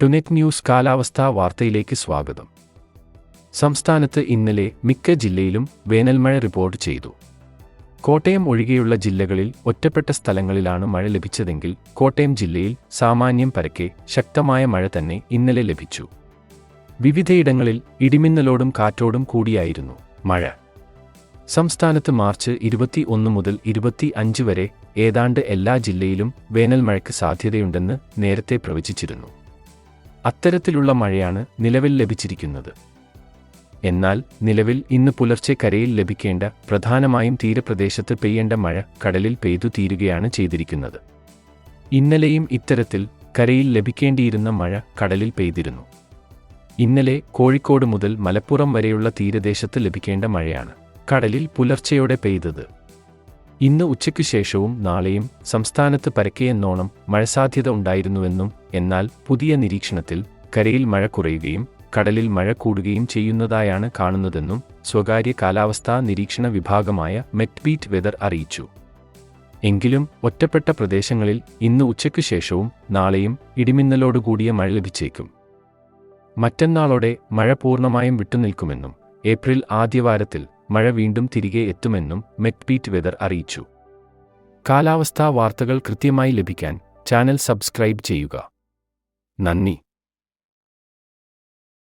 ടുനെറ്റ് news കാലാവസ്ഥാ വാർത്തയിലേക്ക് സ്വാഗതം. സംസ്ഥാനത്ത് ഇന്നലെ മിക്ക ജില്ലയിലും വേനൽമഴ റിപ്പോർട്ട് ചെയ്തു. കോട്ടയം ഒഴികെയുള്ള ജില്ലകളിൽ ഒറ്റപ്പെട്ട സ്ഥലങ്ങളിലാണ് മഴ ലഭിച്ചതെങ്കിൽ കോട്ടയം ജില്ലയിൽ സാമാന്യം പരക്കെ ശക്തമായ മഴ തന്നെ ഇന്നലെ ലഭിച്ചു. വിവിധയിടങ്ങളിൽ ഇടിമിന്നലോടും കാറ്റോടും കൂടിയായിരുന്നു മഴ. സംസ്ഥാനത്ത് മാർച്ച് 21 മുതൽ 25 വരെ ഏതാണ്ട് എല്ലാ ജില്ലയിലും വേനൽമഴയ്ക്ക് സാധ്യതയുണ്ടെന്ന് നേരത്തെ പ്രവചിച്ചിരുന്നു. അത്തരത്തിലുള്ള മഴയാണ് നിലവിൽ ലഭിച്ചിരിക്കുന്നത്. എന്നാൽ നിലവിൽ ഇന്ന് പുലർച്ചെ കരയിൽ ലഭിക്കേണ്ട, പ്രധാനമായും തീരപ്രദേശത്ത് പെയ്യേണ്ട മഴ കടലിൽ പെയ്തു തീരുകയാണ് ചെയ്തിരിക്കുന്നത്. ഇന്നലെയും ഇത്തരത്തിൽ കരയിൽ ലഭിക്കേണ്ടിയിരുന്ന മഴ കടലിൽ പെയ്തിരുന്നു. ഇന്നലെ കോഴിക്കോട് മുതൽ മലപ്പുറം വരെയുള്ള തീരദേശത്ത് ലഭിക്കേണ്ട മഴയാണ് കടലിൽ പുലർച്ചയോടെ പെയ്തത്. ഇന്ന് ഉച്ചയ്ക്കു ശേഷവും നാളെയും സംസ്ഥാനത്ത് പരക്കെയെന്നോണം മഴസാധ്യത ഉണ്ടായിരുന്നുവെന്നും, എന്നാൽ പുതിയ നിരീക്ഷണത്തിൽ കരയിൽ മഴ കുറയുകയും കടലിൽ മഴ കൂടുകയും ചെയ്യുന്നതായാണ് കാണുന്നതെന്നും സ്വകാര്യ കാലാവസ്ഥാ നിരീക്ഷണ വിഭാഗമായ മെറ്റ്ബീറ്റ് വെതർ അറിയിച്ചു. എങ്കിലും ഒറ്റപ്പെട്ട പ്രദേശങ്ങളിൽ ഇന്ന് ഉച്ചയ്ക്കു ശേഷവും നാളെയും ഇടിമിന്നലോടുകൂടിയ മഴ ലഭിച്ചേക്കും. മറ്റന്നാളോടെ മഴ പൂർണ്ണമായും വിട്ടുനിൽക്കുമെന്നും ഏപ്രിൽ ആദ്യവാരത്തിൽ മഴ വീണ്ടും തിരികെ എത്തുമെന്നും മെറ്റ്ബീറ്റ് വെതർ അറിയിച്ചു. കാലാവസ്ഥാ വാർത്തകൾ കൃത്യമായി ലഭിക്കാൻ ചാനൽ സബ്സ്ക്രൈബ് ചെയ്യുക. നന്ദി.